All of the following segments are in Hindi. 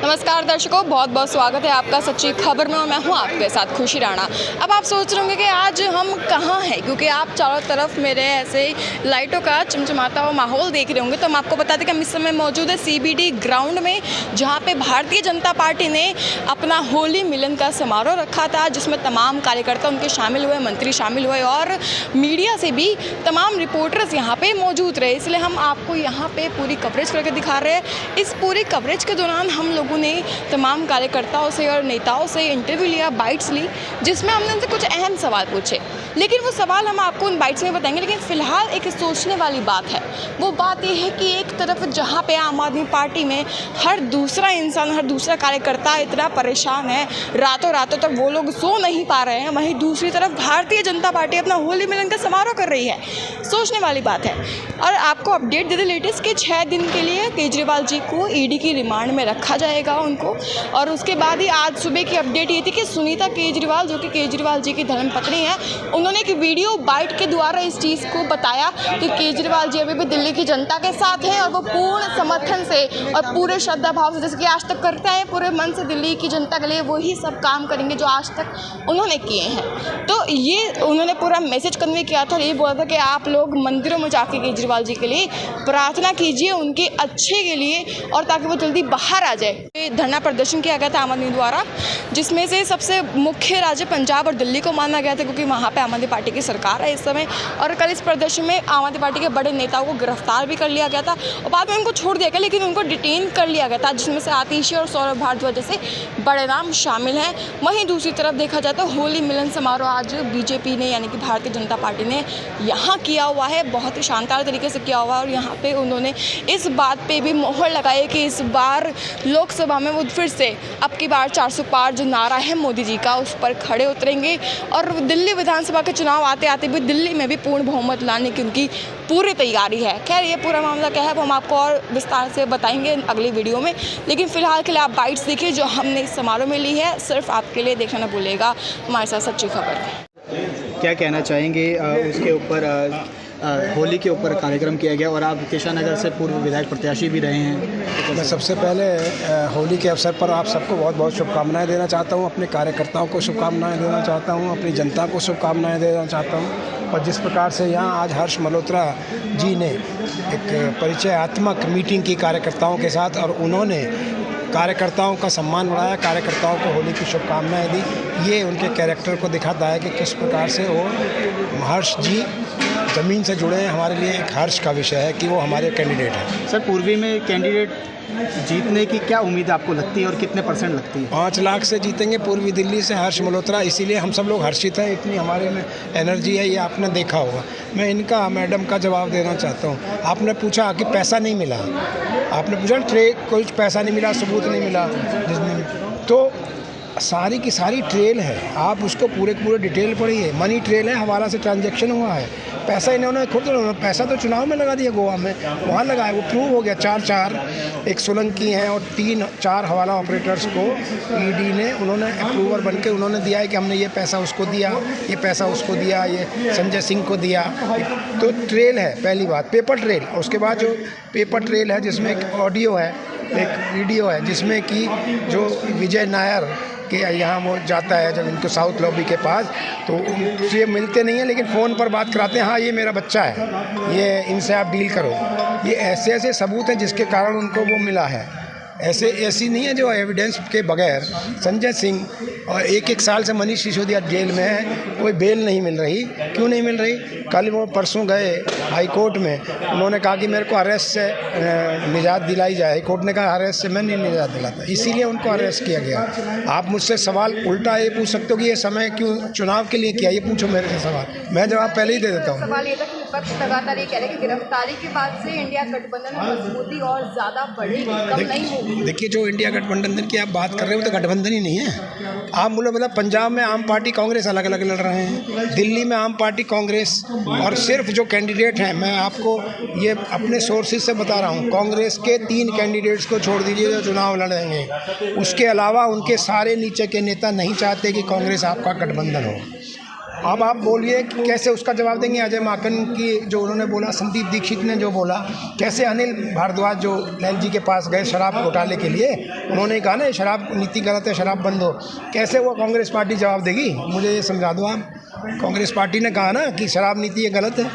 नमस्कार दर्शकों, बहुत बहुत स्वागत है आपका सच्ची खबर में और मैं हूं आपके साथ खुशी राणा। अब आप सोच रहे होंगे कि आज हम कहां हैं, क्योंकि आप चारों तरफ मेरे ऐसे लाइटों का चमचमाता हुआ माहौल देख रहे होंगे। तो हम आपको बता दें कि हम इस समय मौजूद है CBD ग्राउंड में, जहां पे भारतीय जनता पार्टी ने अपना होली मिलन का समारोह रखा था, जिसमें तमाम कार्यकर्ता उनके शामिल हुए, मंत्री शामिल हुए और मीडिया से भी तमाम रिपोर्टर्स यहाँ पर मौजूद रहे। इसलिए हम आपको यहाँ पर पूरी कवरेज करके दिखा रहे हैं। इस पूरी कवरेज के दौरान हम लोगों ने तमाम कार्यकर्ताओं से और नेताओं से इंटरव्यू लिया, बाइट्स ली, जिसमें हमने उनसे कुछ अहम सवाल पूछे। लेकिन वो सवाल हम आपको उन बाइट्स में बताएंगे। लेकिन फिलहाल एक सोचने वाली बात है, वो बात ये है कि एक तरफ जहाँ पे आम आदमी पार्टी में हर दूसरा इंसान, हर दूसरा कार्यकर्ता इतना परेशान है, रातों रातों तक वो लोग सो नहीं पा रहे हैं, वहीं दूसरी तरफ भारतीय जनता पार्टी अपना होली मिलन का समारोह कर रही है। सोचने वाली बात है। और आपको अपडेट दे दें लेटेस्ट कि 6 दिन के लिए केजरीवाल जी को ED की रिमांड में रखा जाएगा उनको। और उसके बाद ही आज सुबह की अपडेट ये थी कि सुनीता केजरीवाल, जो कि केजरीवाल जी की धर्मपत्नी है, उन्होंने एक वीडियो बाइट के द्वारा इस चीज़ को बताया कि केजरीवाल जी अभी भी दिल्ली की जनता के साथ हैं और वो पूर्ण समर्थन से और पूरे श्रद्धा भाव से, जैसे कि आज तक करते हैं, पूरे मन से दिल्ली की जनता के लिए वही सब काम करेंगे जो आज तक उन्होंने किए हैं। तो ये उन्होंने पूरा मैसेज कन्वे किया था, ये बोला था कि आप लोग मंदिरों में जाके केजरीवाल जी के लिए प्रार्थना कीजिए, उनके अच्छे के लिए, और ताकि वो जल्दी बाहर आ जाए। धरना प्रदर्शन किया गया था आम आदमी द्वारा, जिसमें से सबसे मुख्य राज्य पंजाब और दिल्ली को माना गया था, क्योंकि वहाँ पे आम आदमी पार्टी की सरकार है इस समय। और कल इस प्रदर्शन में आम आदमी पार्टी के बड़े नेताओं को गिरफ्तार भी कर लिया गया था और बाद में उनको छोड़ दिया गया, लेकिन उनको डिटेन कर लिया गया था, जिसमें से आतिशी और सौरभ भारद्वाज जैसे बड़े नाम शामिल हैं। वहीं दूसरी तरफ देखा जाए तो होली मिलन समारोह आज BJP ने, यानी कि भारतीय जनता पार्टी ने यहाँ किया हुआ है, बहुत ही शानदार तरीके से किया हुआ है। और यहाँ पे उन्होंने इस बात पे भी मोहर लगाई कि इस बार लोकसभा में वो फिर से अब की बार 400 पार जो नारा है मोदी जी का, उस पर खड़े उतरेंगे। और दिल्ली विधानसभा के चुनाव आते आते भी दिल्ली में भी पूर्ण बहुमत लाने की उनकी पूरी तैयारी है। खैर, ये पूरा मामला क्या है वो हम आपको और विस्तार से बताएंगे अगली वीडियो में। लेकिन फिलहाल के लिए आप बाइट्स देखिए जो हमने इस समारोह में ली है, सिर्फ आपके लिए। देखना ना भूलिएगा हमारे साथ सच्ची खबर। क्या कहना चाहेंगे उसके ऊपर, होली के ऊपर कार्यक्रम किया गया और आप केशानगर से पूर्व विधायक प्रत्याशी भी रहे हैं। मैं सबसे पहले होली के अवसर पर आप सबको बहुत बहुत शुभकामनाएं देना चाहता हूं, अपने कार्यकर्ताओं को शुभकामनाएं देना चाहता हूं, अपनी जनता को शुभकामनाएं देना चाहता हूं। और जिस प्रकार से यहाँ आज हर्ष मल्होत्रा जी ने एक परिचयात्मक मीटिंग की कार्यकर्ताओं के साथ, और उन्होंने कार्यकर्ताओं का सम्मान बढ़ाया, कार्यकर्ताओं को होली की शुभकामनाएं दी, ये उनके कैरेक्टर को दिखाता है कि किस प्रकार से वो हर्ष जी ज़मीन से जुड़े हैं। हमारे लिए एक हर्ष का विषय है कि वो हमारे कैंडिडेट हैं। सर, पूर्वी में कैंडिडेट जीतने की क्या उम्मीद आपको लगती है और कितने % लगती है? 5 लाख से जीतेंगे पूर्वी दिल्ली से हर्ष मल्होत्रा, इसीलिए हम सब लोग हर्षित हैं। इतनी हमारे में एनर्जी है, ये आपने देखा होगा। मैं इनका, मैडम का जवाब देना चाहता हूँ। आपने पूछा कि पैसा नहीं मिला, आपने पूछा कुछ पैसा नहीं मिला, सबूत नहीं मिला, तो सारी की सारी ट्रेल है, आप उसको पूरे डिटेल पढ़िए। मनी ट्रेल है, हवाला से ट्रांजैक्शन हुआ है, पैसा इन्होंने खुद, पैसा तो चुनाव में लगा दिया, गोवा में वहाँ लगाया, वो प्रूव हो गया। 4 एक सोलंकी हैं और 3-4 हवाला ऑपरेटर्स को ED ने, उन्होंने अप्रूवर बन के उन्होंने दिया है कि हमने ये पैसा उसको दिया, ये पैसा उसको दिया, ये संजय सिंह को दिया। तो ट्रेल है, पहली बात, पेपर ट्रेल। और उसके बाद जो पेपर ट्रेल है, जिसमें एक ऑडियो है, एक वीडियो है, जिसमें कि जो विजय नायर कि यहाँ वो जाता है जब इनको साउथ लॉबी के पास, तो उनसे मिलते नहीं हैं लेकिन फ़ोन पर बात कराते हैं, हाँ ये मेरा बच्चा है, ये इनसे आप डील करो। ये ऐसे सबूत हैं जिसके कारण उनको वो मिला है। ऐसी नहीं है जो एविडेंस के बगैर। संजय सिंह और 1 साल से मनीष सिसोदिया जेल में है, कोई बेल नहीं मिल रही। क्यों नहीं मिल रही? कल वो परसों गए हाई कोर्ट में, उन्होंने कहा कि मेरे को अरेस्ट से निजात दिलाई जाए। हाई कोर्ट ने कहा अरेस्ट से मैं नहीं निजात दिलाता, इसीलिए उनको अरेस्ट किया गया। आप मुझसे सवाल उल्टा ये पूछ सकते हो कि ये समय क्यों चुनाव के लिए किया, ये पूछो मेरे से सवाल, मैं जवाब पहले ही दे देता हूँ। सवाल ये था कि विपक्ष लगातार ये कह रहे हैं कि गिरफ्तारी के बाद से इंडिया गठबंधन में मजबूती और ज़्यादा बढ़ेगी, कम नहीं होगी। देखिए, जो इंडिया गठबंधन की आप बात कर रहे हो तो गठबंधन ही नहीं है। आप मतलब पंजाब में आम पार्टी कांग्रेस अलग अलग लड़ रहे हैं, दिल्ली में आम पार्टी कांग्रेस, और सिर्फ जो कैंडिडेट हैं, मैं आपको ये अपने सोर्सेज से बता रहा हूँ, कांग्रेस के 3 कैंडिडेट्स को छोड़ दीजिए जो चुनाव लड़ेंगे, उसके अलावा उनके सारे नीचे के नेता नहीं चाहते कि कांग्रेस आपका गठबंधन हो। अब आप बोलिए कि कैसे उसका जवाब देंगे। अजय माकन की जो उन्होंने बोला, संदीप दीक्षित ने जो बोला, कैसे अनिल भारद्वाज जो नैन जी के पास गए शराब घोटाले के लिए, उन्होंने कहा ना शराब नीति गलत है, शराब बंद हो, कैसे वो कांग्रेस पार्टी जवाब देगी? मुझे ये समझा दो आप। कांग्रेस पार्टी ने कहा ना कि शराब नीति ये गलत है,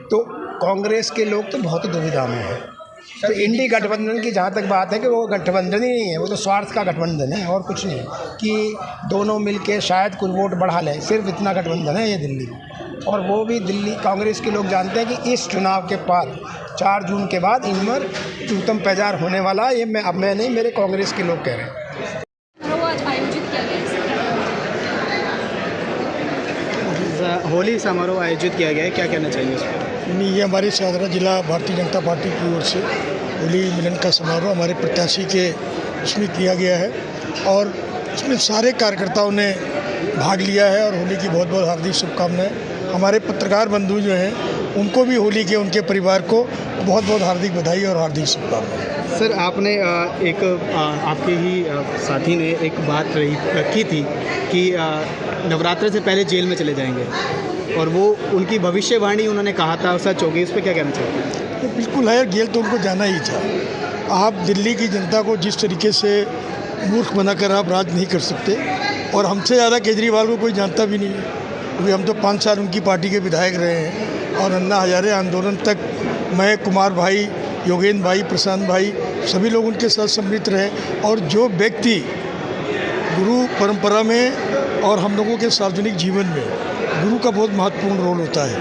तो कांग्रेस के लोग तो बहुत दुविधा में हैं। तो इंडी गठबंधन की जहाँ तक बात है कि वो गठबंधन ही नहीं है, वो तो स्वार्थ का गठबंधन है और कुछ नहीं है, कि दोनों मिलके शायद कुछ वोट बढ़ा लें, सिर्फ इतना गठबंधन है ये दिल्ली में। और वो भी दिल्ली कांग्रेस के लोग जानते हैं कि इस चुनाव के बाद 4 जून के बाद इनमें चूतम पैजार होने वाला है। ये मैं नहीं, मेरे कांग्रेस के लोग कह रहे हैं। होली समारोह आयोजित किया गया है, क्या कहना चाहिए उस पर? नहीं, ये हमारे शाहदरा जिला भारतीय जनता पार्टी की ओर से होली मिलन का समारोह हमारे प्रत्याशी के उसमें किया गया है और इसमें सारे कार्यकर्ताओं ने भाग लिया है और होली की बहुत बहुत हार्दिक शुभकामनाएं। हमारे पत्रकार बंधु जो हैं उनको भी होली के, उनके परिवार को बहुत बहुत हार्दिक बधाई और हार्दिक शुभकामनाएं। सर, आपने आपके ही साथी ने एक बात की थी कि नवरात्र से पहले जेल में चले जाएंगे और वो उनकी भविष्यवाणी उन्होंने कहा था, सच हो गई, उस पर क्या कहना चाहिए? तो बिल्कुल है, जेल तो उनको जाना ही था। आप दिल्ली की जनता को जिस तरीके से मूर्ख बनाकर आप राज नहीं कर सकते, और हमसे ज़्यादा केजरीवाल को कोई जानता भी नहीं है, क्योंकि हम तो 5 साल उनकी पार्टी के विधायक रहे हैं और अन्ना हजारे आंदोलन तक मैं, कुमार भाई, योगेंद्र भाई, प्रशांत भाई, सभी लोग उनके साथ सम्मिलित रहे। और जो व्यक्ति गुरु परंपरा में और हम लोगों के सार्वजनिक जीवन में गुरु का बहुत महत्वपूर्ण रोल होता है,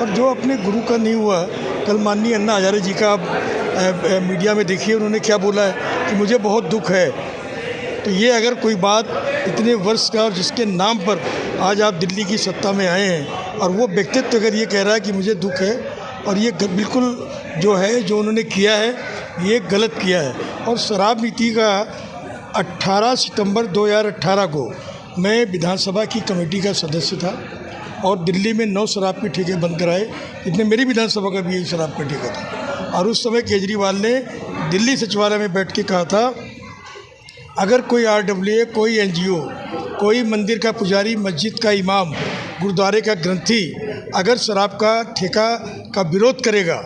और जो अपने गुरु का नहीं हुआ, कल माननीय अन्ना हजारे जी का आप मीडिया में देखिए उन्होंने क्या बोला है कि मुझे बहुत दुख है। तो ये अगर कोई बात इतने वर्ष का और जिसके नाम पर आज आप दिल्ली की सत्ता में आए हैं और वो व्यक्तित्व अगर ये कह रहा है कि मुझे दुख है, और ये बिल्कुल जो है जो उन्होंने किया है ये गलत किया है। और शराब नीति का 18 सितंबर 2018 को मैं विधानसभा की कमेटी का सदस्य था और दिल्ली में 9 शराब के ठेके बंद कराए, इतने मेरी विधानसभा का भी एक शराब का ठेका था। और उस समय केजरीवाल ने दिल्ली सचिवालय में बैठ के कहा था, अगर कोई RWA, कोई NGO, कोई मंदिर का पुजारी, मस्जिद का इमाम, गुरुद्वारे का ग्रंथी अगर शराब का ठेका का विरोध करेगा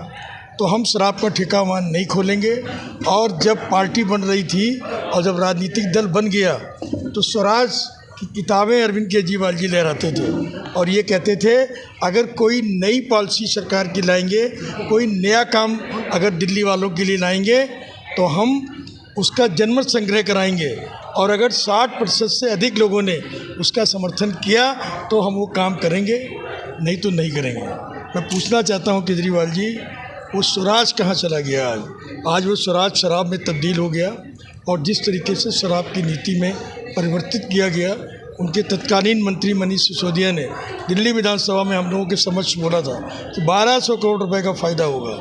तो हम शराब का ठेका वहाँ नहीं खोलेंगे। और जब पार्टी बन रही थी और जब राजनीतिक दल बन गया तो स्वराज की किताबें अरविंद केजरीवाल जी लहराते थे और ये कहते थे, अगर कोई नई पॉलिसी सरकार की लाएंगे, कोई नया काम अगर दिल्ली वालों के लिए लाएंगे तो हम उसका जनमत संग्रह कराएंगे, और अगर 60% से अधिक लोगों ने उसका समर्थन किया तो हम वो काम करेंगे, नहीं तो नहीं करेंगे। मैं पूछना चाहता हूँ केजरीवाल जी, वो स्वराज कहाँ चला गया? आज वो स्वराज शराब में तब्दील हो गया, और जिस तरीके से शराब की नीति में परिवर्तित किया गया, उनके तत्कालीन मंत्री मनीष सिसोदिया ने दिल्ली विधानसभा में हम लोगों के समक्ष बोला था कि 1200 करोड़ रुपए का फ़ायदा होगा।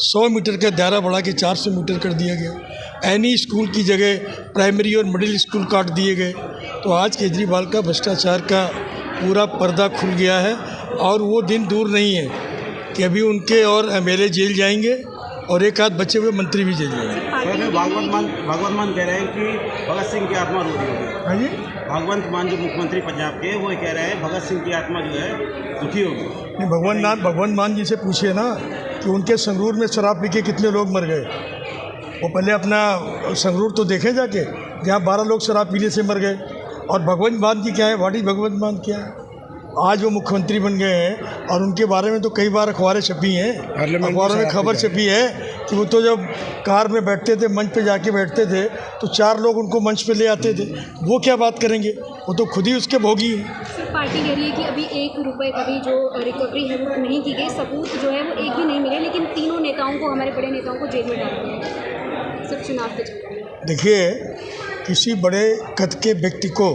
100 मीटर का दायरा बढ़ा के 400 मीटर कर दिया गया। एनी स्कूल की जगह प्राइमरी और मिडिल स्कूल काट दिए गए। तो आज केजरीवाल का भ्रष्टाचार का पूरा पर्दा खुल गया है, और वो दिन दूर नहीं है कि अभी उनके और MLA जेल जाएंगे और एक आध बचे हुए मंत्री भी जेल जाएंगे। भगवंत मान कह रहे हैं कि भगत सिंह की आत्मा रो रही होगी। हाँ जी, भगवंत मान जो मुख्यमंत्री पंजाब के, वो कह रहे हैं भगत सिंह की आत्मा जो है दुखी होगी। नहीं, भगवंत मान जी से पूछिए ना कि उनके संगरूर में शराब पी के कितने लोग मर गए। वो पहले अपना संगरूर तो देखें जाके, जहाँ 12 लोग शराब पीने से मर गए। और भगवंत मान जी क्या है, वाटी भगवंत मान क्या है? आज वो मुख्यमंत्री बन गए हैं और उनके बारे में तो कई बार अखबारें छपी हैं, अखबारों में खबर छपी है कि वो तो जब कार में बैठते थे, मंच पे जाके बैठते थे तो 4 लोग उनको मंच पे ले आते थे। वो क्या बात करेंगे, वो तो खुद ही उसके भोगी हैं। पार्टी कह रही है कि अभी 1 रुपये का भी जो रिकवरी है वो नहीं की गई, सबूत जो है वो एक भी नहीं मिले, लेकिन तीनों नेताओं को, हमारे बड़े नेताओं को जेल में डाल दिया सिर्फ चुनाव के चक्कर। देखिए, किसी बड़े कद के व्यक्ति को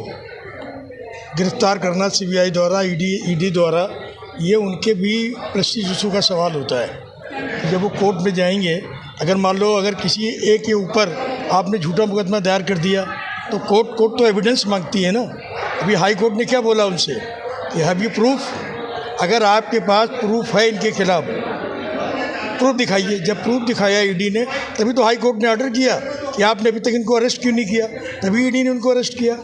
गिरफ्तार करना CBI द्वारा, ED द्वारा, ये उनके भी प्रेस्टीज इशू का सवाल होता है कि जब वो कोर्ट में जाएंगे, अगर मान लो अगर किसी एक के ऊपर आपने झूठा मुकदमा दायर कर दिया तो कोर्ट तो एविडेंस मांगती है ना। अभी हाई कोर्ट ने क्या बोला उनसे कि हैव यू प्रूफ, अगर आपके पास प्रूफ है इनके खिलाफ, प्रूफ दिखाइए। जब प्रूफ दिखाया ED ने, तभी तो हाई कोर्ट ने ऑर्डर किया कि आपने अभी तक इनको अरेस्ट क्यों नहीं किया, तभी ED ने उनको अरेस्ट किया।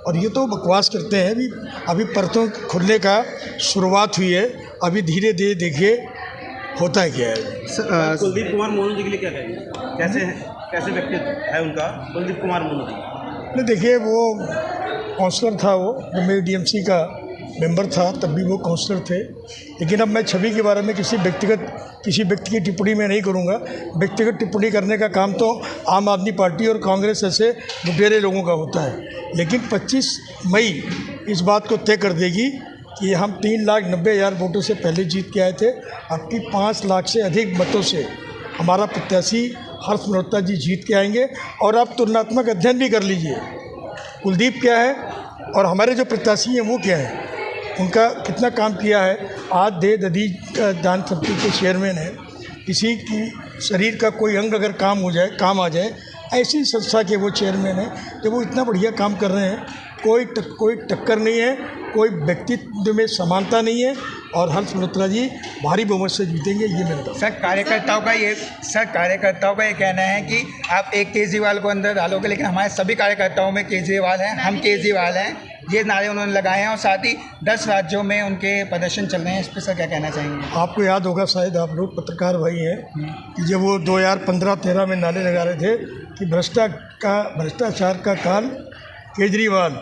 और ये तो बकवास करते हैं। अभी परतों खुलने का शुरुआत हुई है, अभी धीरे धीरे देखिए होता है क्या है। कुलदीप कुमार मोनू जी के लिए क्या कहेंगे, कैसे व्यक्तित्व है उनका कुलदीप कुमार मोनू जी? नहीं देखिए, वो काउंसलर था, वो जब मैं डीएमसी का मेंबर था तब भी वो काउंसलर थे। लेकिन अब मैं छवि के बारे में किसी व्यक्ति की टिप्पणी में नहीं करूंगा। व्यक्तिगत टिप्पणी करने का काम तो आम आदमी पार्टी और कांग्रेस ऐसे लुटेरे लोगों का होता है। लेकिन 25 मई इस बात को तय कर देगी कि हम 3,90,000 वोटों से पहले जीत के आए थे। आपकी 5 लाख से अधिक मतों से हमारा प्रत्याशी हर्ष मल्होत्रा जी जीत के आएंगे। और आप तुलनात्मक अध्ययन भी कर लीजिए, कुलदीप क्या है और हमारे जो प्रत्याशी हैं वो क्या है, उनका कितना काम किया है। आज दे ददीज दान समिति के चेयरमैन हैं। किसी की शरीर का कोई अंग अगर काम आ जाए, ऐसी संस्था के वो चेयरमैन हैं। तो वो इतना बढ़िया काम कर रहे हैं, कोई टक्कर नहीं है, कोई व्यक्तित्व में समानता नहीं है। और हर्ष मल्होत्रा जी भारी बहुमत से जीतेंगे, ये मेरा दावा। सर कार्यकर्ताओं का ये कहना है कि आप एक केजरीवाल को अंदर डालोगे, लेकिन हमारे सभी कार्यकर्ताओं में केजरीवाल हैं, हम केजरीवाल हैं, ये नारे उन्होंने लगाए हैं। और साथ ही 10 राज्यों में उनके प्रदर्शन चल रहे हैं। इस पर सर क्या कहना चाहेंगे? आपको याद होगा, शायद आप लोग पत्रकार भाई हैं, कि जब वो 2015-13 में नारे लगा रहे थे कि भ्रष्टाचार का काल केजरीवाल,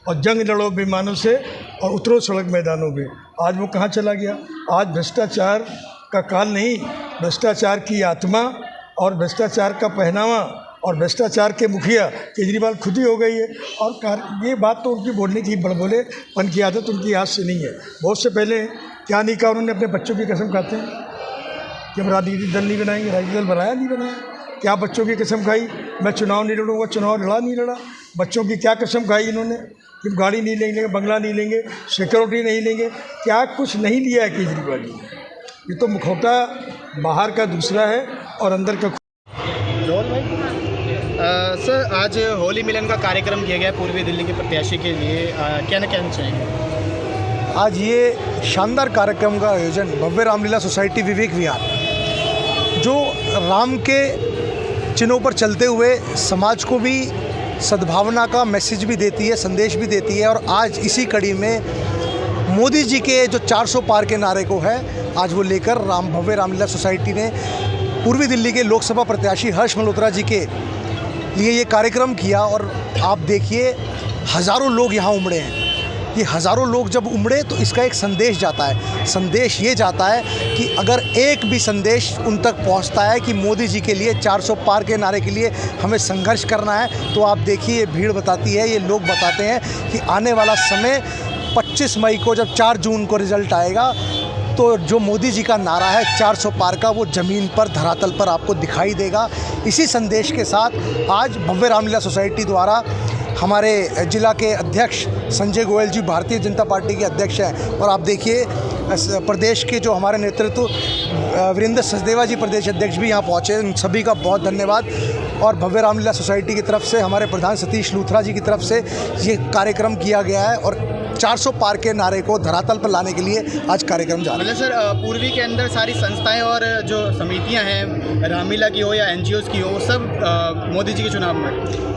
और जंग लड़ो विमानों से और उतरो सड़क मैदानों पे। आज वो कहाँ चला गया? आज भ्रष्टाचार का काल नहीं, भ्रष्टाचार की आत्मा और भ्रष्टाचार का पहनावा और भ्रष्टाचार के मुखिया केजरीवाल खुद ही हो गई है। और ये बात तो उनकी बोलने की बड़बोलेपन की आदत उनकी आज से नहीं है। बहुत से पहले क्या नहीं कहा उन्होंने, अपने बच्चों की कसम खाते हैं कि हम राजनीतिक दल नहीं बनाएंगे। राजनीतिक दल बनाया नहीं बनाया? क्या बच्चों की कसम खाई, मैं चुनाव नहीं लड़ूंगा, चुनाव लड़ा नहीं लड़ा। बच्चों की क्या कसम खाई इन्होंने कि गाड़ी नहीं लेंगे, बंगला नहीं लेंगे, सिक्योरिटी नहीं लेंगे। क्या कुछ नहीं लिया है केजरीवाल जी ने। ये तो मुखौटा बाहर का दूसरा है और अंदर का। सर, आज होली मिलन का कार्यक्रम किया गया पूर्वी दिल्ली के प्रत्याशी के लिए, क्या कहना चाहेंगे? आज ये शानदार कार्यक्रम का आयोजन भव्य रामलीला सोसाइटी विवेक विहार, जो राम के चिन्हों पर चलते हुए समाज को भी सद्भावना का मैसेज भी देती है, संदेश भी देती है। और आज इसी कड़ी में मोदी जी के जो 400 पार के नारे को है, आज वो लेकर भव्य रामलीला सोसाइटी ने पूर्वी दिल्ली के लोकसभा प्रत्याशी हर्ष मल्होत्रा जी के लिए ये कार्यक्रम किया। और आप देखिए, हज़ारों लोग यहाँ उमड़े हैं। ये हज़ारों लोग जब उमड़े तो इसका एक संदेश जाता है। संदेश ये जाता है कि अगर एक भी संदेश उन तक पहुंचता है कि मोदी जी के लिए 400 पार के नारे के लिए हमें संघर्ष करना है, तो आप देखिए ये भीड़ बताती है, ये लोग बताते हैं कि आने वाला समय 25 मई को जब 4 जून को रिज़ल्ट आएगा, तो जो मोदी जी का नारा है 400 पार का, वो ज़मीन पर धरातल पर आपको दिखाई देगा। इसी संदेश के साथ आज भव्य रामलीला सोसाइटी द्वारा हमारे जिला के अध्यक्ष संजय गोयल जी भारतीय जनता पार्टी के अध्यक्ष हैं। और आप देखिए प्रदेश के जो हमारे नेतृत्व वीरेंद्र सचदेवा जी प्रदेश अध्यक्ष भी यहाँ पहुँचे, उन सभी का बहुत धन्यवाद। और भव्य रामलीला सोसाइटी की तरफ से हमारे प्रधान सतीश लूथरा जी की तरफ से ये कार्यक्रम किया गया है और 400 पार के नारे को धरातल पर लाने के लिए आज कार्यक्रम जा रहा है। मतलब सर, पूर्वी के अंदर सारी संस्थाएं और जो समितियां हैं, रामलीला की हो या NGOs की हो, वो सब मोदी जी के चुनाव में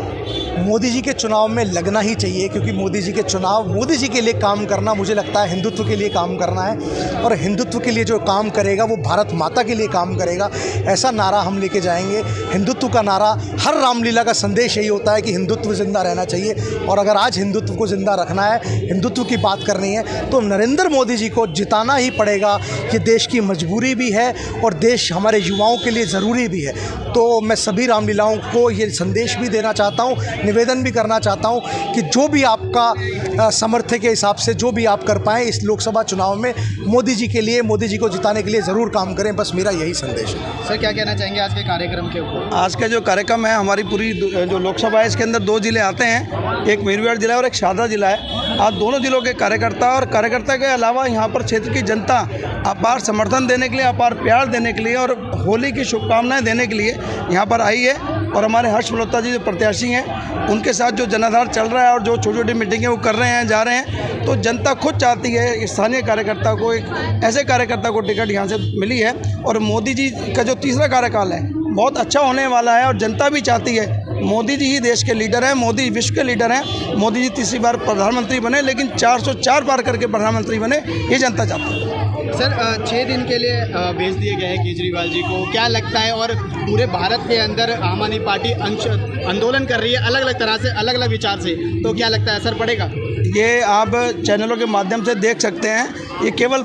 मोदी जी के चुनाव में लगना ही चाहिए, क्योंकि मोदी जी के चुनाव, मोदी जी के लिए काम करना, मुझे लगता है हिंदुत्व के लिए काम करना है। और हिंदुत्व के लिए जो काम करेगा वो भारत माता के लिए काम करेगा, ऐसा नारा हम लेके जाएंगे। हिंदुत्व का नारा, हर रामलीला का संदेश यही होता है कि हिंदुत्व जिंदा रहना चाहिए। और अगर आज हिंदुत्व को जिंदा रखना है, हिंदुत्व की बात करनी है, तो नरेंद्र मोदी जी को जिताना ही पड़ेगा। ये देश की मजबूरी भी है और देश हमारे युवाओं के लिए ज़रूरी भी है। तो मैं सभी रामलीलाओं को ये संदेश भी देना चाहता हूँ, निवेदन भी करना चाहता हूं कि जो भी आपका सामर्थ्य के हिसाब से जो भी आप कर पाएँ इस लोकसभा चुनाव में मोदी जी के लिए, मोदी जी को जिताने के लिए ज़रूर काम करें। बस मेरा यही संदेश है। सर, क्या कहना चाहेंगे आज के कार्यक्रम के ऊपर? आज का जो कार्यक्रम है, हमारी पूरी जो लोकसभा है, इसके अंदर 2 जिले आते हैं, एक मीरविहार जिला और एक शारदा जिला है। आज दोनों जिलों के कार्यकर्ता और कार्यकर्ता के अलावा यहाँ पर क्षेत्र की जनता अपार समर्थन देने के लिए, अपार प्यार देने के लिए और होली की शुभकामनाएं देने के लिए यहाँ पर आई है। और हमारे हर्ष मल्होत्रा जी जो प्रत्याशी हैं, उनके साथ जो जनाधार चल रहा है और जो छोटी छोटी मीटिंगें वो कर रहे हैं, जा रहे हैं, तो जनता खुद चाहती है स्थानीय कार्यकर्ता को, एक ऐसे कार्यकर्ता को टिकट यहाँ से मिली है। और मोदी जी का जो तीसरा कार्यकाल है बहुत अच्छा होने वाला है और जनता भी चाहती है मोदी जी ही देश के लीडर हैं, मोदी विश्व के लीडर हैं। मोदी जी तीसरी बार प्रधानमंत्री बने, लेकिन 404 पार करके प्रधानमंत्री बने, ये जनता चाहती है। सर 6 दिन के लिए भेज दिए गए हैं केजरीवाल जी को, क्या लगता है? और पूरे भारत के अंदर आम आदमी पार्टी आंदोलन कर रही है अलग अलग तरह से, अलग अलग विचार से, तो क्या लगता है असर पड़ेगा? ये आप चैनलों के माध्यम से देख सकते हैं, ये केवल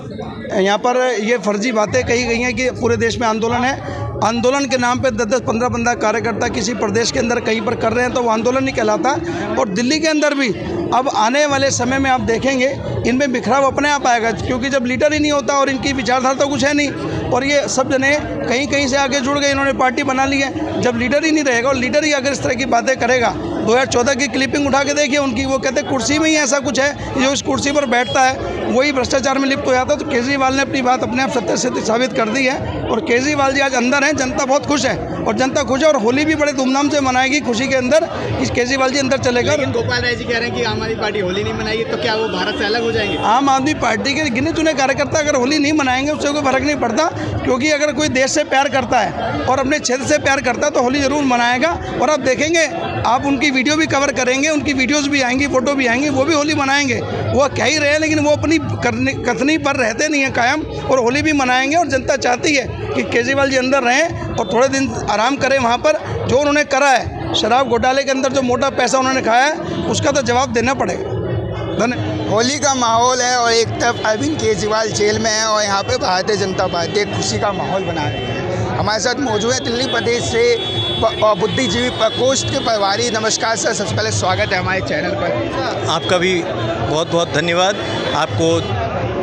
यहाँ पर ये फर्जी बातें कही गई हैं कि पूरे देश में आंदोलन है। आंदोलन के नाम पे 10-10, 15-15 कार्यकर्ता किसी प्रदेश के अंदर कहीं पर कर रहे हैं तो वो आंदोलन नहीं कहलाता। और दिल्ली के अंदर भी अब आने वाले समय में आप देखेंगे इनमें बिखराव अपने आप आएगा, क्योंकि जब लीडर ही नहीं होता और इनकी विचारधारा तो कुछ है नहीं, और ये सब जने कहीं कहीं से आगे जुड़ गए, इन्होंने पार्टी बना ली है। जब लीडर ही नहीं रहेगा और लीडर ही अगर इस तरह की बातें करेगा, 2014 की क्लिपिंग उठा के देखिए उनकी, वो कहते हैं कुर्सी में ही ऐसा कुछ है, जो इस कुर्सी पर बैठता है वही भ्रष्टाचार में लिप्त हो जाता है। तो केजरीवाल ने अपनी बात अपने आप सत्य से साबित कर दी है, और केजरीवाल जी आज अंदर हैं, जनता बहुत खुश है, और जनता खुश है, और होली भी बड़े धूमधाम से मनाएगी खुशी के अंदर। इस केजरीवाल जी अंदर चलेगा। लेकिन गोपाल राय जी कह रहे हैं कि आम आदमी पार्टी होली नहीं मनाएगी, तो क्या वो भारत से अलग हो जाएंगे? आम आदमी पार्टी के गिने चुने कार्यकर्ता अगर होली नहीं मनाएंगे उससे कोई फर्क नहीं पड़ता, क्योंकि अगर कोई देश से प्यार करता है और अपने क्षेत्र से प्यार करता है तो होली जरूर मनाएगा। और आप देखेंगे, आप उनकी वीडियो भी कवर करेंगे, उनकी वीडियोस भी आएंगी, फोटो भी आएंगी, वो भी होली मनाएंगे। वो कह ही रहे हैं, लेकिन वो अपनी कथनी पर रहते नहीं है कायम, और होली भी मनाएंगे। और जनता चाहती है कि केजरीवाल जी अंदर रहें और थोड़े दिन आराम करें वहाँ पर। जो उन्होंने करा है, शराब घोटाले के अंदर जो मोटा पैसा उन्होंने खाया है, उसका तो जवाब देना पड़ेगा। धन्यवाद। होली का माहौल है और एक तरफ अरविंद केजरीवाल जेल में है और यहाँ पे भारतीय जनता पार्टी एक खुशी का माहौल बना रही है। हमारे साथ मौजूद है दिल्ली प्रदेश से बुद्धिजीवी प्रकोष्ठ के प्रभारी। नमस्कार सर, सबसे पहले स्वागत है हमारे चैनल पर। आपका भी बहुत बहुत धन्यवाद। आपको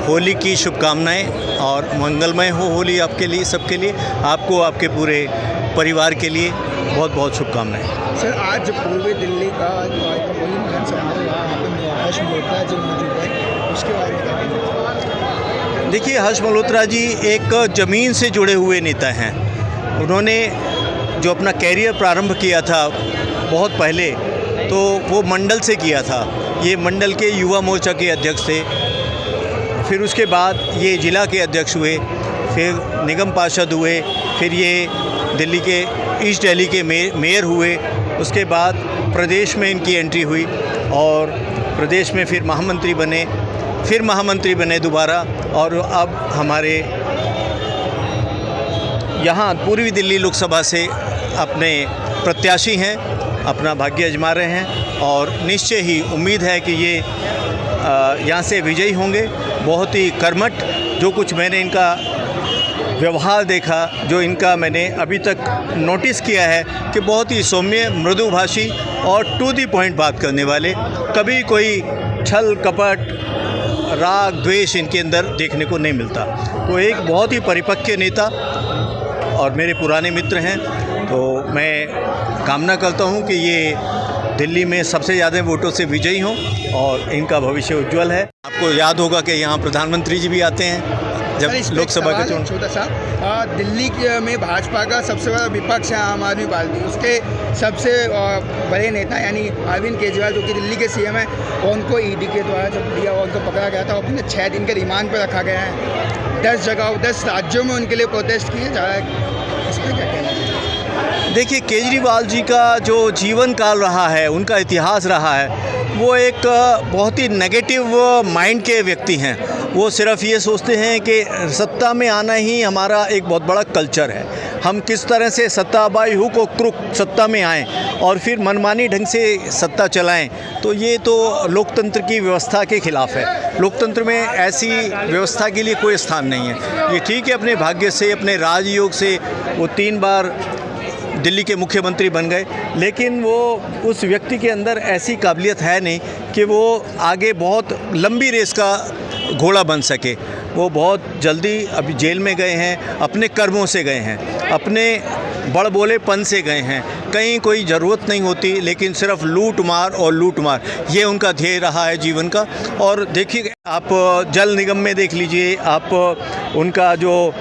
होली की शुभकामनाएं और मंगलमय हो होली आपके लिए, सबके लिए, आपको, आपके पूरे परिवार के लिए बहुत बहुत शुभकामनाएं। सर आज पूर्वी दिल्ली का होली मिलन समारोह हुआ, यहाँ पे हर्ष मल्होत्रा जी मौजूद है, उसके बारे में क्या कहना? देखिए, हर्ष मल्होत्रा जी एक ज़मीन से जुड़े हुए नेता हैं। उन्होंने जो अपना कैरियर प्रारंभ किया था बहुत पहले, तो वो मंडल से किया था। ये मंडल के युवा मोर्चा के अध्यक्ष थे, फिर उसके बाद ये ज़िला के अध्यक्ष हुए, फिर निगम पार्षद हुए, फिर ये दिल्ली के ईस्ट दिल्ली के मेयर हुए। उसके बाद प्रदेश में इनकी एंट्री हुई और प्रदेश में फिर महामंत्री बने, फिर महामंत्री बने दोबारा, और अब हमारे यहाँ पूर्वी दिल्ली लोकसभा से अपने प्रत्याशी हैं, अपना भाग्य आजमा रहे हैं, और निश्चय ही उम्मीद है कि ये यहाँ से विजयी होंगे। बहुत ही कर्मठ, जो कुछ मैंने इनका व्यवहार देखा, जो इनका मैंने अभी तक नोटिस किया है कि बहुत ही सौम्य, मृदुभाषी और टू दी पॉइंट बात करने वाले, कभी कोई छल कपट, राग द्वेष इनके अंदर देखने को नहीं मिलता। तो एक बहुत ही परिपक्व नेता और मेरे पुराने मित्र हैं। तो मैं कामना करता हूं कि ये दिल्ली में सबसे ज़्यादा वोटों से विजयी हों और इनका भविष्य उज्जवल है। आपको याद होगा कि यहाँ प्रधानमंत्री जी भी आते हैं जब लोकसभा के चुनाव। छोटा सा, दिल्ली में भाजपा का सबसे बड़ा विपक्ष है आम आदमी पार्टी, उसके सबसे बड़े नेता यानी अरविंद केजरीवाल, जो कि दिल्ली के सीएम हैं, और उनको ईडी के द्वारा जब लिया और उनको पकड़ा गया था, अपने 6 दिन के रिमांड पर रखा गया है। 10 जगह 10 राज्यों में उनके लिए प्रोटेस्ट किए जा रहा है, इस पर क्या कहना चाहिए? देखिए, केजरीवाल जी का जो जीवन काल रहा है, उनका इतिहास रहा है, वो एक बहुत ही नेगेटिव माइंड के व्यक्ति हैं। वो सिर्फ ये सोचते हैं कि सत्ता में आना ही हमारा एक बहुत बड़ा कल्चर है। हम किस तरह से सत्ता बाई हुक और क्रुक सत्ता में आएँ और फिर मनमानी ढंग से सत्ता चलाएं, तो ये तो लोकतंत्र की व्यवस्था के खिलाफ है। लोकतंत्र में ऐसी व्यवस्था के लिए कोई स्थान नहीं है। ये ठीक है, अपने भाग्य से, अपने राजयोग से वो 3 बार दिल्ली के मुख्यमंत्री बन गए, लेकिन वो उस व्यक्ति के अंदर ऐसी काबिलियत है नहीं कि वो आगे बहुत लंबी रेस का घोड़ा बन सके। वो बहुत जल्दी अभी जेल में गए हैं, अपने कर्मों से गए हैं, अपने बड़बोलेपन से गए हैं। कहीं कोई ज़रूरत नहीं होती, लेकिन सिर्फ लूट मार और लूट मार, ये उनका ध्येय रहा है जीवन का। और देखिए, आप जल निगम में देख लीजिए, आप उनका जो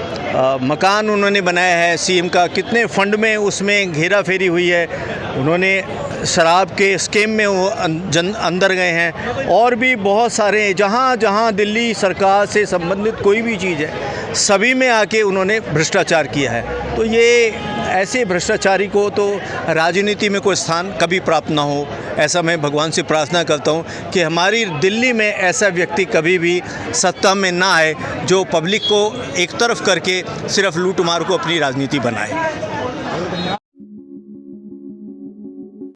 मकान उन्होंने बनाया है सीएम का, कितने फंड में उसमें घेरा फेरी हुई है। उन्होंने शराब के स्कीम में वो अंदर गए हैं, और भी बहुत सारे, जहाँ जहाँ दिल्ली सरकार से संबंधित कोई भी चीज़ है, सभी में आके उन्होंने भ्रष्टाचार किया है। तो ये ऐसे भ्रष्टाचारी को तो राजनीति में कोई स्थान कभी प्राप्त ना हो, ऐसा मैं भगवान से प्रार्थना करता हूँ कि हमारी दिल्ली में ऐसा व्यक्ति कभी भी सत्ता में ना आए जो पब्लिक को एक तरफ करके सिर्फ लूट मार को अपनी राजनीति बनाए।